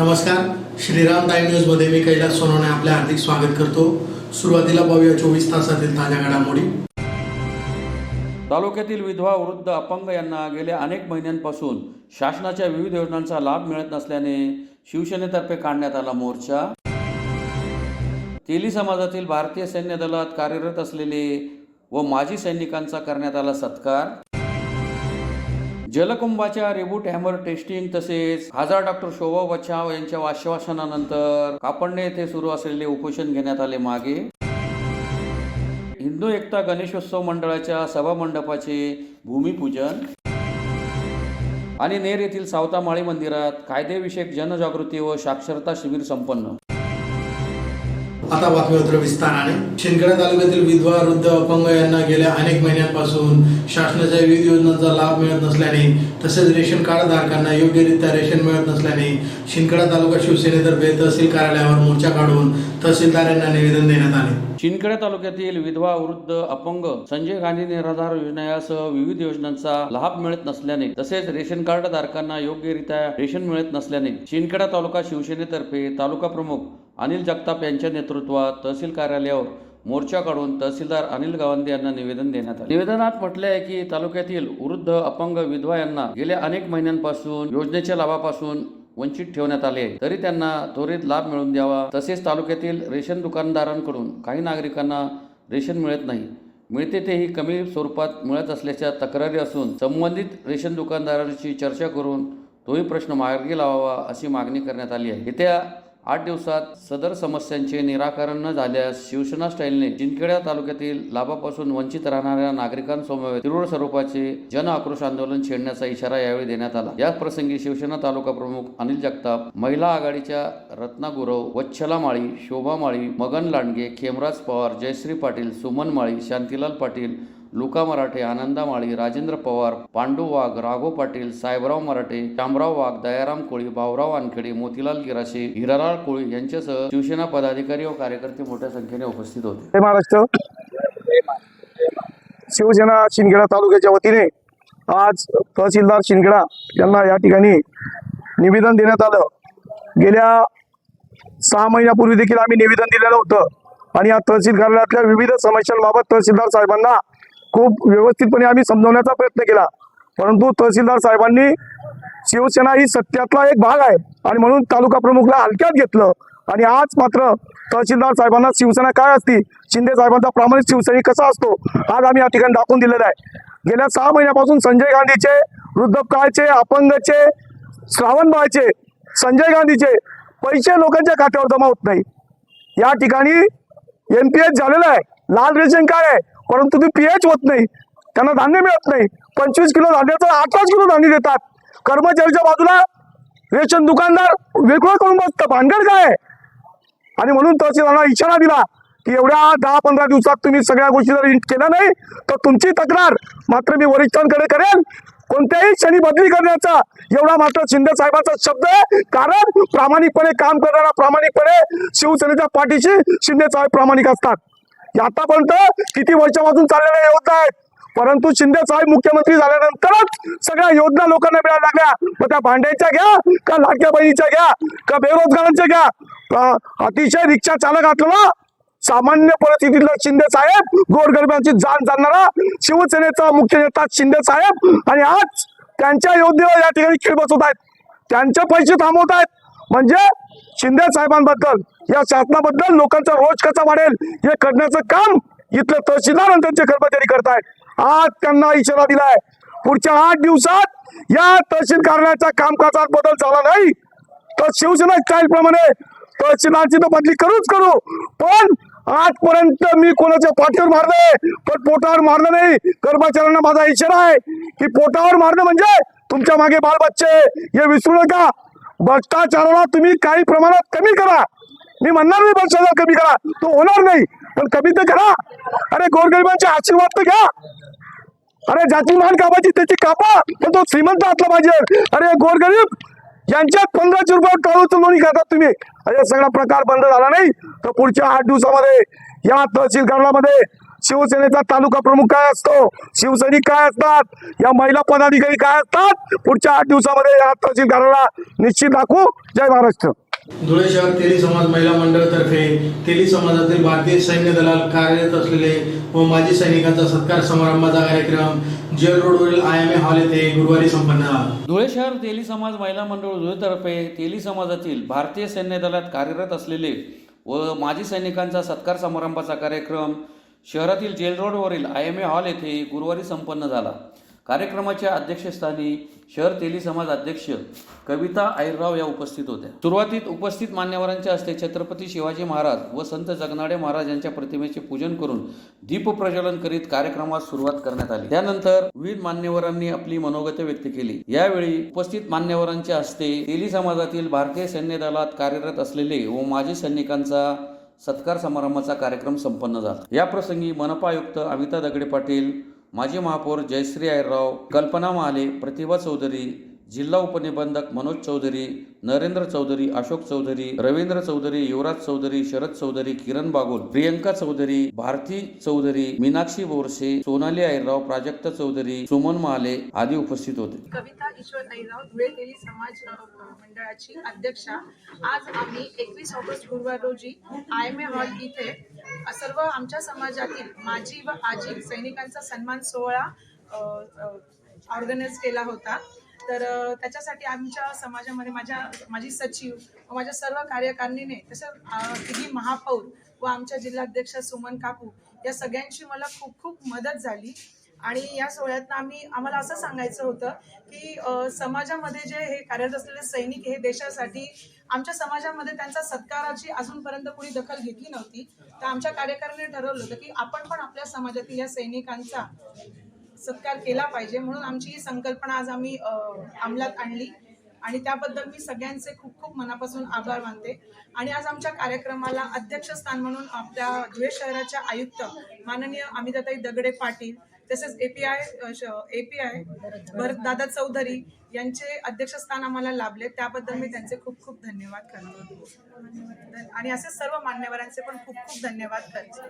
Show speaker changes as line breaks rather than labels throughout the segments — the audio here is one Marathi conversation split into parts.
नमस्कार. श्रीराम टाइम न्यूज मध्ये मी कैलास सोनवणे आपले हार्दिक स्वागत करतो. सुरुवातीला पाहूया 24 तासातील ताज्या घडामोडी.
तालुक्यातील विधवा वृद्ध अपंग यांना गेल्या अनेक महिन्यांपासून शासनाच्या विविध योजनांचा लाभ मिळत नसल्याने शिवसेनेतर्फे काढण्यात आला मोर्चा. तेली समाजातील भारतीय सैन्य दलात कार्यरत असलेले व माजी सैनिकांचा करण्यात आला सत्कार. जलकुंभाच्या रिबूट हॅमर टेस्टिंग तसेच खासदार डॉक्टर शोभा बच्छाव यांच्या आश्वासनानंतर कापडणे येथे सुरू असलेले उपोषण घेण्यात आले मागे. हिंदू एकता गणेशोत्सव मंडळाच्या सभामंडपाचे भूमिपूजन आणि नेर येथील सावतामाळी मंदिरात कायदेविषयक जनजागृती व साक्षरता शिबिर संपन्न.
आता बातमीपत्र विस्ताराने. शिंदखेडा तालुक्यातील विधवा वृद्ध अपंग यांना गेल्या अनेक महिन्यांपासून शासनाच्या विविध योजनांचा लाभ मिळत नसल्याने तसेच रेशन कार्ड धारकांना योग्यरित्या रेशन मिळत नसल्याने शिंदखेडा तालुका शिवसेनेतर्फे तहसील कार्यालयावर मोर्चा काढून तहसीलदार यांना निवेदन देण्यात आले.
शिंदखेडा तालुक्यातील विधवा वृद्ध अपंग संजय गांधी निराधार योजनेसह विविध योजनांचा लाभ मिळत नसल्याने तसेच रेशन कार्ड धारकांना योग्यरित्या रेशन मिळत नसल्याने शिंदखेडा तालुका शिवसेनेतर्फे तालुका प्रमुख अनिल जगताप यांच्या नेतृत्वात तहसील कार्यालयावर मोर्चा काढून तहसीलदार अनिल गावंदे यांना निवेदन देण्यात आले. निवेदनात म्हटले आहे की तालुक्यातील वृद्ध अपंग विधवा यांना गेल्या अनेक महिन्यांपासून योजनेच्या लाभापासून वंचित ठेवण्यात आले आहे, तरी त्यांना त्वरित लाभ मिळवून द्यावा. तसेच तालुक्यातील रेशन दुकानदारांकडून काही नागरिकांना रेशन मिळत नाही, मिळते तेही कमी स्वरूपात मिळत असल्याच्या तक्रारी असून संबंधित रेशन दुकानदारांशी चर्चा करून तोही प्रश्न मार्गी लावावा अशी मागणी करण्यात आली आहे. येत्या 8 दिवसात सदर समस्यांचे निराकरण न झाल्यास शिवसेना स्टाईलने शिंदखेडा तालुक्यातील लाभापासून वंचित राहणाऱ्या नागरिकांसमवेत तीव्र स्वरूपाचे जन आक्रोश आंदोलन छेडण्याचा इशारा यावेळी देण्यात आला. या प्रसंगी शिवसेना तालुका प्रमुख अनिल जगताप, महिला आघाडीच्या रत्ना गुरव, वच्छला माळी, शोभा माळी, मगन लांडगे, खेमराज पवार, जयश्री पाटील, सुमन माळी, शांतीलाल पाटील, लुका मराठे, आनंदा माळी, राजेंद्र पवार, पांडू वाघ, राघव पाटील, साहेबराव मराठे, शामराव वाघ, दयाराम कोळी, भाऊराव वानखेडे, मोतीलाल गिराशे, हिरालाल कोळी यांच्यासह शिवसेना पदाधिकारी व कार्यकर्ते मोठ्या संख्येने उपस्थित होते.
महाराष्ट्र शिवसेना शिंदखेडा तालुक्याच्या वतीने आज तहसीलदार शिंदखेडा यांना या ठिकाणी निवेदन देण्यात आलं. गेल्या 6 महिन्यापूर्वी देखील आम्ही निवेदन दिलेलं होतं आणि या तहसील कार्यालयातल्या विविध समस्यांबाबत तहसीलदार साहेबांना खूप व्यवस्थितपणे आम्ही समजवण्याचा प्रयत्न केला, परंतु तहसीलदार साहेबांनी शिवसेना ही सत्यातला एक भाग आहे आणि म्हणून तालुका प्रमुखला हलक्यात घेतलं आणि आज मात्र तहसीलदार साहेबांना शिवसेना काय असती, शिंदे साहेबांचा प्रामाणिक शिवसैनिक कसा असतो आज आम्ही या ठिकाणी दाखवून दिलेला आहे. गेल्या 6 महिन्यापासून संजय गांधीचे, वृद्धपकाळचे, अपंगचे, श्रावणबाळचे, संजय गांधीचे पैसे लोकांच्या खात्यावर जमा होत नाही. या ठिकाणी NPS झालेलं आहे, लाल रेशन काय आहे, परंतु ती PH होत नाही, त्यांना धान्य मिळत नाही. 25 किलो धान्याचं 28 किलो धान्य देतात. कर्मचाऱ्याच्या बाजूला रेशन दुकानदार वेगळं करून बसतं, भानगड काय आहे. आणि म्हणून तहसीलदारांना इशारा दिला की एवढ्या 10-15 दिवसात तुम्ही सगळ्या गोष्टी जर केल्या नाही तर तुमची तक्रार मात्र मी वरिष्ठांकडे करेन. कोणत्याही क्षणी बदली करण्याचा एवढा मात्र शिंदे साहेबांचा शब्द आहे, कारण प्रामाणिकपणे काम करणारा, प्रामाणिकपणे शिवसेनेच्या पाठीशी शिंदे साहेब प्रामाणिक असतात. आतापर्यंत किती वर्षापासून चाललेल्या योजना आहेत, परंतु शिंदे साहेब मुख्यमंत्री झाल्यानंतरच सगळ्या योजना लोकांना मिळायला लागल्या. मग त्या भांड्याच्या घ्या का लाडक्या बहिणीच्या घ्या का बेरोजगारांच्या घ्या, अतिशय रिक्षा चालक असलेला सामान्य परिस्थितीतला शिंदे साहेब, गोरगरिबांची जाण जाणणारा शिवसेनेचा मुख्य नेता शिंदे साहेब, आणि आज त्यांच्या योजनेवर या ठिकाणी खीळ बसवत आहेत, त्यांचे पैसे थांबवत आहेत. म्हणजे शिंदे साहेबांबद्दल, या शासनाबद्दल लोकांचा रोष कसा वाढेल हे करण्याचं काम इथले तहसीलदार आणि त्यांचे कर्मचारी करतायत. आज त्यांना इशारा दिलाय, पुढच्या 8 दिवसात या तहसील कार्यालयाच्या कामकाजात बदल झाला नाही तर शिवसेना स्टाईल प्रमाणे तहसीलदारची तर बदली करू, पण आजपर्यंत मी कोणाच्या पाठीवर मारलंय पण पोटावर मारलं नाही. कर्मचाऱ्यांना माझा इशारा आहे की पोटावर मारणं म्हणजे तुमच्या मागे बालबच्चे हे विसरू नका. भ्रष्टाचाराला तुम्ही काही प्रमाणात कमी करा, मी म्हणणार नाही भ्रष्टाचार कमी करा, तो होणार नाही, पण कमी तर करा. अरे गोरगरिबांचे आशीर्वाद तर घ्या. अरे ज्याची मान कापायची त्याची कापा, पण तो श्रीमंत असला पाहिजे. अरे गोरगरीब यांच्यात 1500 रुपये काढून नोंदणी करतात तुम्ही. अरे सगळा प्रकार बंद झाला नाही तर पुढच्या 8 दिवसामध्ये या तहसील कार्यालयामध्ये शिवसेनेचा तालुका प्रमुख काय असतो, शिवसैनिक काय असतात, या महिला पदाधिकारी काय असतात, पुढच्या 8 दिवसामध्ये या तहसीलदाराला निश्चित दाखवू. जय महाराष्ट्र.
धुळे शहर तेली समाज महिला मंडळातर्फे तेली समाजातील भारतीय सैन्य दलात कार्यरत असलेले व माजी सैनिकांचा सत्कार समारंभाचा कार्यक्रम जेल रोडवरील IMA हॉल येथे गुरुवारी संपन्न झाला.
धुळे शहर तेली समाज महिला मंडळ धुळेतर्फे तेली समाजातील भारतीय सैन्य दलात कार्यरत असलेले व माजी सैनिकांचा सत्कार समारंभाचा कार्यक्रम शहरातील जेल रोडवरील IMA हॉल येथे गुरुवारी संपन्न झाला. कार्यक्रमाच्या अध्यक्षस्थानी शहर तेली समाज अध्यक्ष कविता आईरराव या उपस्थित होत्या. सुरुवातीत उपस्थित मान्यवरांच्या हस्ते छत्रपती शिवाजी महाराज व संत जगनाडे महाराज यांच्या प्रतिमेचे पूजन करून दीप प्रज्वलन करीत कार्यक्रमास सुरुवात करण्यात आली. त्यानंतर विविध मान्यवरांनी आपली मनोगत व्यक्त केली. यावेळी उपस्थित मान्यवरांच्या हस्ते तेली समाजातील भारतीय सैन्य दलात कार्यरत असलेले व माजी सैनिकांचा सत्कार समारंभाचा कार्यक्रम संपन्न झाला. या प्रसंगी मनपा आयुक्त अमिता दगडे पाटील, माजी महापौर जयश्री आयरराव, कल्पना महाले, प्रतिभा चौधरी, जिल्हा उपनिबंधक मनोज चौधरी, नरेंद्र चौधरी, अशोक चौधरी, रवींद्र चौधरी, युवराज चौधरी, शरद चौधरी, किरण बागुल, प्रियंका चौधरी, भारती चौधरी, मीनाक्षी बोरसे, सोनाली आयरराव, प्राजक्ता चौधरी, सुमन महाले आदी उपस्थित होते.
कविता ईश्वर आईराव, धुळे तेली समाज मंडळाची अध्यक्षा. आज आम्ही 21 ऑगस्ट गुरुवार रोजी IMA हॉल इथे सर्व आमच्या समाजातील माजी व आजी सैनिकांचा सन्मान सोहळा ऑर्गनाइज केला होता. तर त्याच्यासाठी आमच्या समाजामध्ये माझी सचिव व माझ्या सर्व कार्यकारिणीने तसंच तिघी महापौर व आमच्या जिल्हाध्यक्षा सुमन काकू या सगळ्यांची मला खूप खूप मदत झाली. आणि या सोहळ्यातनं आम्हाला असं सांगायचं होतं की समाजामध्ये जे हे कार्यरत असलेले सैनिक हे देशासाठी आमच्या समाजामध्ये त्यांचा सत्काराची अजूनपर्यंत कोणी दखल घेतली नव्हती. तर आमच्या कार्यकारिणीने ठरवलं होतं की आपण पण आपल्या समाजातील या सैनिकांचा सत्कार केला पाहिजे. म्हणून आमची ही संकल्पना आज आम्ही अंमलात आणली आणि त्याबद्दल मी सगळ्यांचे खूप खूप मनापासून आभार मानते. आणि आज आमच्या कार्यक्रमाला अध्यक्षस्थान म्हणून आपल्या धुळे शहराच्या आयुक्त माननीय अमिताताई दगडे पाटील, तसेच API भरतदादा चौधरी यांचे अध्यक्षस्थान आम्हाला लाभले. त्याबद्दल मी त्यांचे खूप खूप धन्यवाद करतो आणि असे सर्व मान्यवरांचे पण खूप खूप धन्यवाद करते.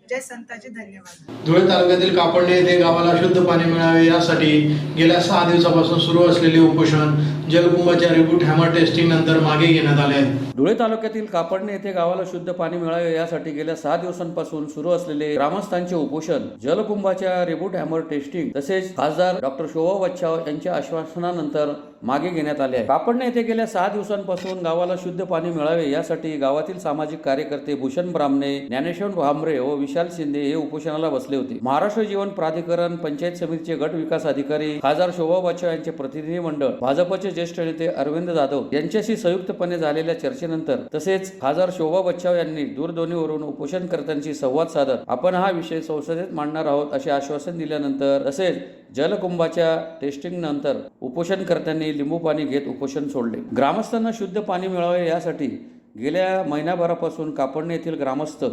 जय संताजी. धन्यवाद.
धुळे तालुक्यातील कापडणे येथे गावाला शुद्ध पाणी मिळावे यासाठी गेल्या 6 दिवसापासून सुरू असलेले उपोषण जलकुंभाच्या रिबूट हॅमर टेस्टिंग नंतर मागे घेण्यात आले आहे.
धुळे तालुक्यातील कापडणे येथे गावाला शुद्ध पाणी मिळावे यासाठी गेल्या 6 दिवसांपासून सुरू असलेले ग्रामस्थांचे उपोषण जलकुंभाच्या रिबूट हॅमर टेस्टिंग तसेच खासदार डॉक्टर शोभा बच्छाव यांच्या आश्वासनानंतर मागे घेण्यात आले आहे. कापडणे येथे गेल्या 6 दिवसांपासून गावाला शुद्ध पाणी मिळावे यासाठी गावातील सामाजिक कार्यकर्ते भूषण ब्राह्मणे, ज्ञानेश्वर भांबरे व विशाल शिंदे हे उपोषणाला बसले होते. महाराष्ट्र जीवन प्राधिकरण, पंचायत समितीचे गट विकास अधिकारी, खासदार शोभा बच्छाव यांचे प्रतिनिधी मंडळ, भाजपचे ज्येष्ठ नेते अरविंद जाधव यांच्याशी संयुक्तपणे झालेल्या चर्चेनंतर तसेच खासदार शोभा बच्छाव यांनी दूरध्वनीवरून उपोषणकर्त्यांशी संवाद साधत आपण हा विषय संसदेत मांडणार आहोत असे आश्वासन दिल्यानंतर तसेच जलकुंभाच्या टेस्टिंग नंतर उपोषणकर्त्यांनी लिंबू पाणी घेत उपोषण सोडले. ग्रामस्थांना शुद्ध पाणी मिळावे यासाठी गेल्या महिनाभरापासून कापडणे येथील ग्रामस्थ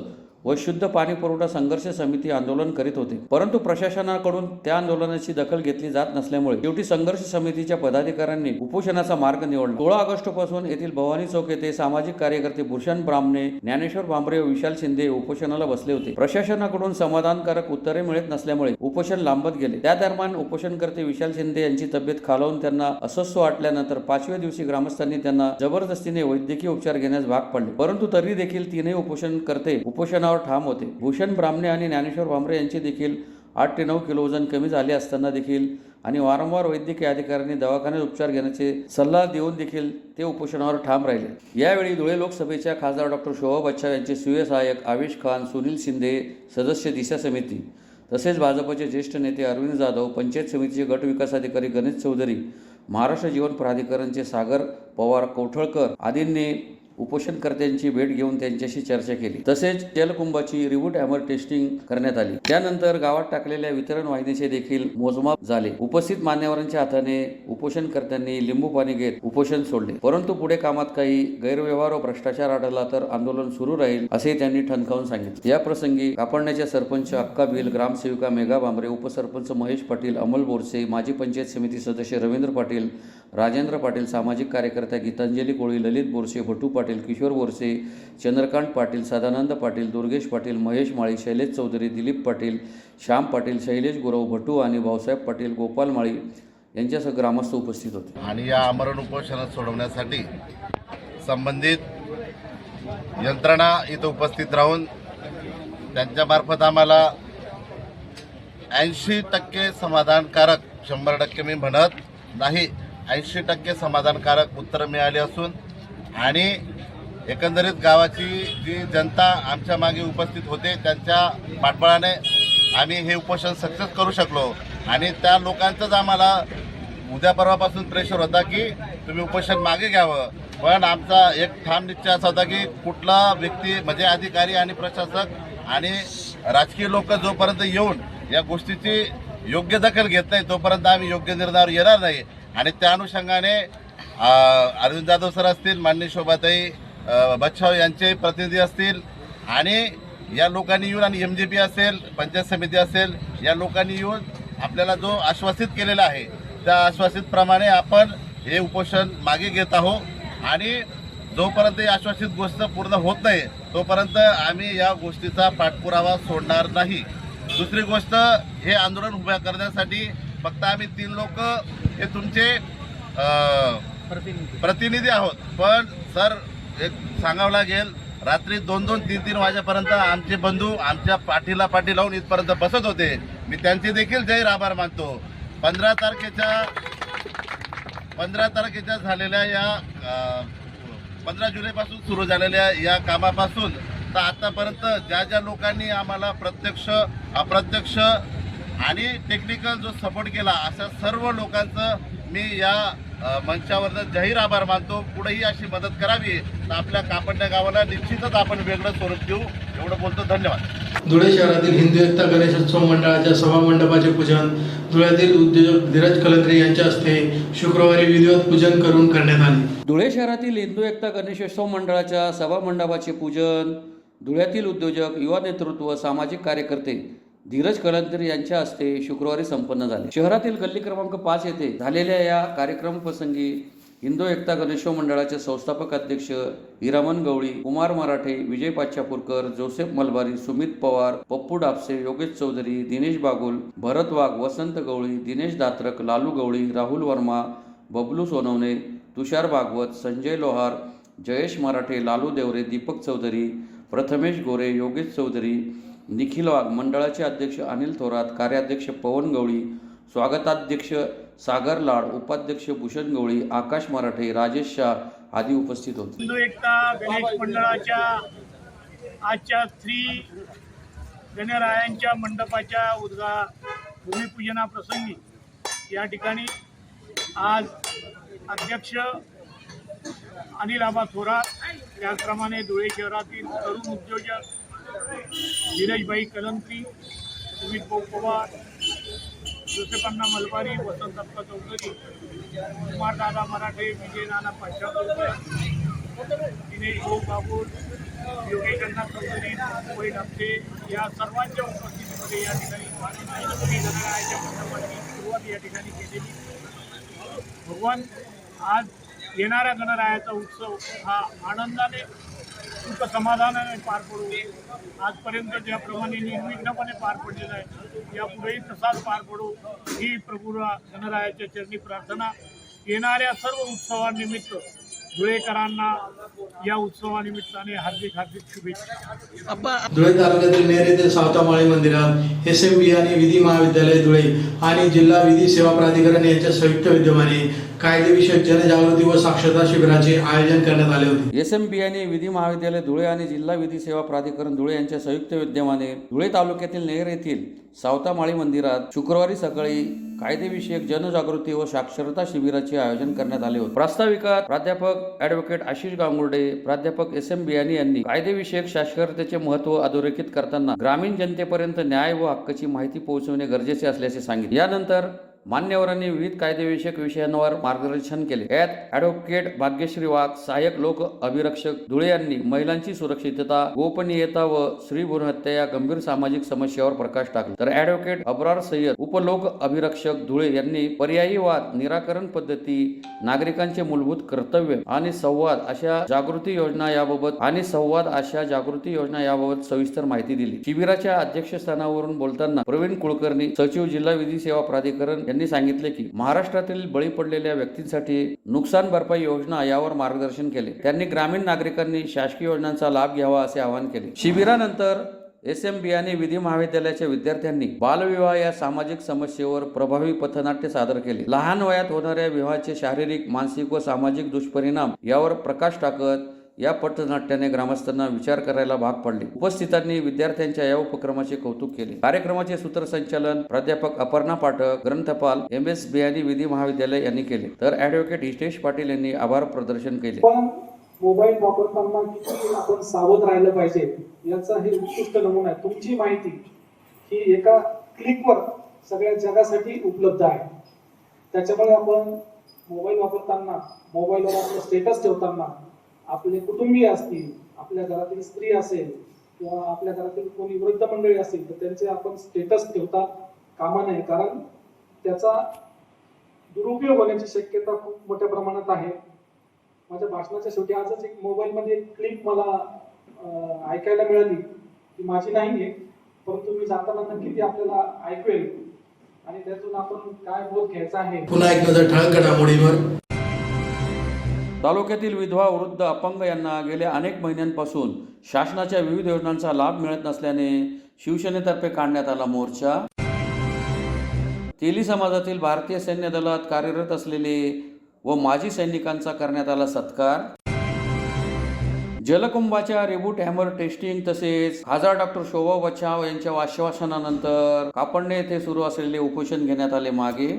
व शुद्ध पाणी पुरवठा संघर्ष समिती आंदोलन करीत होते. परंतु प्रशासनाकडून त्या आंदोलनाची दखल घेतली जात नसल्यामुळे शेवटी संघर्ष समितीच्या पदाधिकाऱ्यांनी उपोषणाचा मार्ग निवडला. 16 ऑगस्ट पासून येथील भवानी चौक येथे सामाजिक कार्यकर्ते भूषण ब्राह्मणे, ज्ञानेश्वर भांबरे व विशाल शिंदे उपोषणाला बसले होते. प्रशासनाकडून समाधानकारक उत्तरे मिळत नसल्यामुळे उपोषण लांबत गेले. त्या दरम्यान उपोषणकर्ते विशाल शिंदे यांची तब्येत खालावून त्यांना अस्वस्थ वाटल्यानंतर 5व्या दिवशी ग्रामस्थांनी त्यांना जबरदस्तीने वैद्यकीय उपचार घेण्यास भाग पाडले. परंतु तरी देखील तीनही उपोषणकर्ते उपोषणावर ठाम होते. भूषण ब्राह्मणे आणि ज्ञानेश्वर भांबरे यांचे देखील 8 ते 9 किलो वजन कमी झाले असताना देखील आणि वारंवार वैद्यकीय अधिकाऱ्यांनी दवाखान्यात उपचार घेण्याचे सल्ला देऊन देखील ते उपोषणावर ठाम राहिले. यावेळी धुळे लोकसभेच्या खासदार डॉक्टर शोभा बच्छाव यांचे सुये सहाय्यक आवेश खान, सुनील शिंदे, सदस्य दिशा समिती तसेच भाजपचे ज्येष्ठ नेते अरविंद जाधव, पंचायत समितीचे गट विकास अधिकारी गणेश चौधरी, महाराष्ट्र जीवन प्राधिकरणचे सागर पवार कौठळकर आदींनी उपोषणकर्त्यांची भेट घेऊन त्यांच्याशी चर्चा केली. तसेच जलकुंभाची रिबूट हॅमर टेस्टिंग करण्यात आली. त्यानंतर गावात टाकलेल्या वितरण वाहिनीचे देखील मोजमाप झाले. उपस्थित मान्यवरांच्या हाताने उपोषणकर्त्यांनी लिंबू पाणी घेत उपोषण सोडले. परंतु पुढे कामात काही गैरव्यवहार व भ्रष्टाचार आढळला तर आंदोलन सुरू राहील असे त्यांनी ठणकावून सांगितले. या प्रसंगी कापडण्याच्या सरपंच अक्का बिल, ग्रामसेविका मेघा भांबरे, उपसरपंच महेश पाटील, अमोल बोरसे, माजी पंचायत समिती सदस्य रवींद्र पाटील, राजेंद्र पाटील, सामाजिक कार्यकर्त्या गीतांजली कोळी, ललित बोरसे, भटू पाटील, किशोर बोरसे, चंद्रकांत पाटील, सदानंद पाटील, दुर्गेश पाटील, महेश माळी, शैलेश चौधरी, दिलीप पाटील, श्याम पाटील, शैलेश गुरव, भटू आणि भाऊसाहेब पाटील, गोपाल माळी यांच्यासह ग्रामस्थ उपस्थित होते.
आणि या आमरण उपोषण सोडवण्यासाठी संबंधित यंत्रणा इथं उपस्थित राहून त्यांच्यामार्फत आम्हाला 80% समाधानकारक, 100% मी म्हणत नाही, 80% समाधानकारक उत्तरं मिळाली असून आणि एकंदरीत गावाची जी जनता आमच्या मागे उपस्थित होते त्यांच्या पाठबळाने आम्ही हे उपोषण सक्सेस करू शकलो. आणि त्या लोकांचंच आम्हाला उद्या परवापासून प्रेशर होता की तुम्ही उपोषण मागे घ्यावं, पण आमचा एक ठाम निश्चय असा होता की कुठला व्यक्ती म्हणजे अधिकारी आणि प्रशासक आणि राजकीय लोक जोपर्यंत येऊन या गोष्टीची योग्य दखल घेत नाही तोपर्यंत आम्ही योग्य निर्णयावर येणार नाही. आणि त्या अनुषंगाने अरविंद जाधव सर असतील, माननीय शोभाताई बच्छाव यांचे प्रतिनिधी असतील आणि या लोकांनी येऊन आणि MJP असेल, पंचायत समिती असेल, या लोकांनी येऊन आपल्याला जो आश्वासित केलेला आहे त्या आश्वासितप्रमाणे आपण हे उपोषण मागे घेत आहोत. आणि जोपर्यंत ही आश्वासित गोष्ट पूर्ण होत नाही तोपर्यंत आम्ही या गोष्टीचा पाठपुरावा सोडणार नाही. दुसरी गोष्ट, हे आंदोलन उभ्या करण्यासाठी फक्त आम्ही 3 लोक हे तुमचे प्रतिनिधी आहोत. पण सर, एक सांगावं लागेल, रात्री 2-2, 3-3 वाजेपर्यंत आमचे बंधू आमच्या पाठीला पाठी लावून इथपर्यंत बसत होते. मी त्यांचे देखील जाहीर आभार मानतो. 15 तारखेच्या झालेल्या या 15 जुलैपासून सुरू झालेल्या या कामापासून तर आतापर्यंत ज्या लोकांनी आम्हाला प्रत्यक्ष, अप्रत्यक्ष आणि टेक्निकल जो सपोर्ट केला अशा सर्व लोकांचं मी या मंचावरनं जाहीर आभार मानतो. पुढेही अशी मदत करावी तर आपल्या कापडण्या गावाला निश्चितच आपण वेगळं स्वरूप देऊ. एवढं बोलतो. धन्यवाद.
धुळे शहरातील हिंदू एकता गणेशोत्सव मंडळाच्या सभा मंडपाचे पूजन धुळ्यातील उद्योजक धीरज कलंत्री यांच्या हस्ते शुक्रवारी विधिवत पूजन करून करण्यात आले.
धुळे शहरातील हिंदू एकता गणेशोत्सव मंडळाच्या सभा मंडपाचे पूजन धुळ्यातील उद्योजक, युवा नेतृत्व, सामाजिक कार्यकर्ते धीरज कलंत्री यांच्या हस्ते शुक्रवारी संपन्न झाले. शहरातील गल्ली क्रमांक 5 येथे झालेल्या या कार्यक्रमप्रसंगी हिंदू एकता गणेशोत्सव मंडळाचे संस्थापक अध्यक्ष हिरामन गवळी, कुमार मराठे, विजय पाचापूरकर, जोसेफ मलबारी, सुमित पवार, पप्पू डापसे, योगेश चौधरी, दिनेश बागुल, भरत वाघ, वसंत गवळी, दिनेश दात्रक, लालू गवळी, राहुल वर्मा, बबलू सोनवणे, तुषार भागवत, संजय लोहार, जयेश मराठे, लालू देवरे, दीपक चौधरी, प्रथमेश गोरे, योगेश चौधरी, निखिल वाघ, मंडळाचे अध्यक्ष अनिल थोरात, कार्याध्यक्ष पवन गवळी, स्वागताध्यक्ष सागर लाड, उपाध्यक्ष भूषण गवळी, आकाश मराठे, राजेश शाह आदी उपस्थित होते.
हिंदू एकता गणेश मंडळाच्या आजच्या श्री गणरायांच्या मंडपाच्या भूमिपूजनाप्रसंगी या ठिकाणी आज अध्यक्ष अनिल आबा थोरात, त्याचप्रमाणे धुळे शहरातील तरुण उद्योजक धीरजभाई कलंत्री, सुमित भाऊ पवार, जोसेफअण्णा मलबारी, वसंतप्पा चौधरी, कुमारदादा मराठे, विजय नाना पाचापूरकर, दिनेश भाऊ बाबूल, योगेश अण्णा चौधरी, मुंबई डापसे या सर्वांच्या उपस्थितीमध्ये या ठिकाणी गणरायाच्या मंडपाची सुरुवात या ठिकाणी केलेली. भगवान आज येणाऱ्या गणरायाचा उत्सव हा आनंदाने, सुख समाधानाने पार पडू. आजपर्यंत ज्याप्रमाणे निर्विघ्नपणे पार पडलेला आहे यापुढेही तसाच पार पडू ही प्रभू गणरायाच्या चरणी प्रार्थना. येणाऱ्या सर्व उत्सवानिमित्त धुळेकरांना या उत्सवानिमित्ताने हार्दिक हार्दिक शुभेच्छा.
धुळे तालुक्यातील नेर येथील सावतामाळी मंदिरात SMB आणि विधी महाविद्यालय धुळे आणि जिल्हा विधी सेवा प्राधिकरण यांच्या संयुक्त विद्यमाने कायदेविषयक जनजागृती व साक्षरता शिबिराचे आयोजन करण्यात आले होते.
SMB आणि विधी महाविद्यालय धुळे आणि जिल्हा विधी सेवा प्राधिकरण धुळे यांच्या संयुक्त विद्यमाने धुळे तालुक्यातील नेर येथील सावतामाळी मंदिरात शुक्रवारी सकाळी कायदेविषयक जनजागृती व साक्षरता शिबिराचे आयोजन करण्यात आले होते. प्रास्ताविकात प्राध्यापक ॲडव्होकेट आशिष गांगुर्डे, प्राध्यापक SMB यांनी कायदेविषयक साक्षरतेचे महत्त्व अधोरेखित करताना ग्रामीण जनतेपर्यंत न्याय व हक्काची माहिती पोहोचवणे गरजेचे असल्याचे सांगितले. यानंतर मान्यवरांनी विविध कायदेविषयक विषयांवर मार्गदर्शन केले. यात ॲडव्होकेट भाग्यश्री वाघ, सहाय्यक लोक अभिरक्षक धुळे यांनी महिलांची सुरक्षितता, गोपनीयता व स्त्री भ्रूण हत्या या गंभीर सामाजिक समस्यावर प्रकाश टाकला. तर ॲडव्होकेट अब्रार सय्यद, उपलोक अभिरक्षक धुळे यांनी पर्यायी वाद निराकरण पद्धती, नागरिकांचे मूलभूत कर्तव्य आणि संवाद अशा जागृती योजना याबाबत सविस्तर माहिती दिली. शिबिराच्या अध्यक्षस्थानावरून बोलताना प्रवीण कुलकर्णी, सचिव, जिल्हा विधी सेवा प्राधिकरण यांनी सांगितले की महाराष्ट्रातील बळी पडलेल्या व्यक्तींसाठी नुकसान भरपाई योजना यावर मार्गदर्शन केले. त्यांनी ग्रामीण नागरिकांनी शासकीय योजनांचा लाभ घ्यावा असे आवाहन केले. शिबिरानंतर SMB आणि विधी महाविद्यालयाच्या विद्यार्थ्यांनी बालविवाह या सामाजिक समस्येवर प्रभावी पथनाट्य सादर केले. लहान वयात होणाऱ्या विवाहाचे शारीरिक, मानसिक व सामाजिक दुष्परिणाम यावर प्रकाश टाकत या पथनाट्याने ग्रामस्थांना विचार करायला भाग पडले. उपस्थितांनी विद्यार्थ्यांच्या या उपक्रमाचे कौतुक केले. कार्यक्रमाचे सूत्रसंचालन प्राध्यापक अपर्णा पाठक, ग्रंथपाल MSB आणि विधी महाविद्यालय यांनी केले. तर ॲडव्होकेट हितेश पाटील यांनी आभार प्रदर्शन केले.
पण मोबाईल वापरताना किती आपण सावध राहिलं पाहिजे याचा हे उत्कृष्ट नमुना आहे. तुमची माहिती ही एका क्लिकवर सगळ्या जगासाठी उपलब्ध आहे. त्याच्यामुळे आपण मोबाईल वापरताना, मोबाईलवर आपलं स्टेटस ठेवताना आपले कुटुंबीय असतील, आपल्या घरातील स्त्री असेल किंवा आपल्या घरातील कोणी वृद्ध मंडळी असेल तर त्यांचे आपण स्टेटस ठेवता कामा नये, कारण त्याचा दुरुपयोग होण्याची शक्यता खूप मोठ्या प्रमाणात आहे. माझ्या भाषणाच्या शेवटी आजच एक मोबाईलमध्ये एक क्लिप मला ऐकायला मिळाली, ती माझी नाही आहे, परंतु मी जाताना नक्की ती आपल्याला ऐकवेल आणि त्यातून आपण काय बोध घ्यायचा आहे.
पुन्हा एक नजर ठळक घडामोडींवर.
तालुक्यातील विधवा, वृद्ध, अपंग यांना गेल्या अनेक महिन्यांपासून शासनाच्या विविध योजनांचा लाभ मिळत नसल्याने शिवसेनेतर्फे काढण्यात आला मोर्चा. तेली समाजातील भारतीय सैन्य दलात कार्यरत असलेले व माजी सैनिकांचा करण्यात आला सत्कार. जलकुंभाच्या रिबूट हॅमर टेस्टिंग तसेच खासदार डॉक्टर शोभा बच्छाव यांच्या आश्वासनानंतर कापडणे येथे सुरू असलेले उपोषण घेण्यात आले मागे.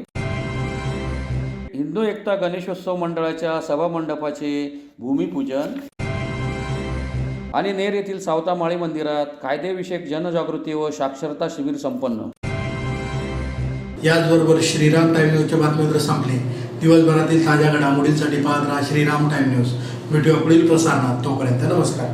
हिंदू एकता गणेशोत्सव मंडळाच्या सभामंडपाचे भूमिपूजन आणि नेर येथील सावतामाळी मंदिरात कायदेविषयक जनजागृती व साक्षरता शिबिर संपन्न.
याचबरोबर श्रीराम टाइम न्यूजच्या बातमीपत्र संपले. दिवसभरातील ताज्या घडामोडींसाठी पाहत राहा श्रीराम टाइम न्यूज. भेटूया पुढील प्रसारणात. तोपर्यंत नमस्कार.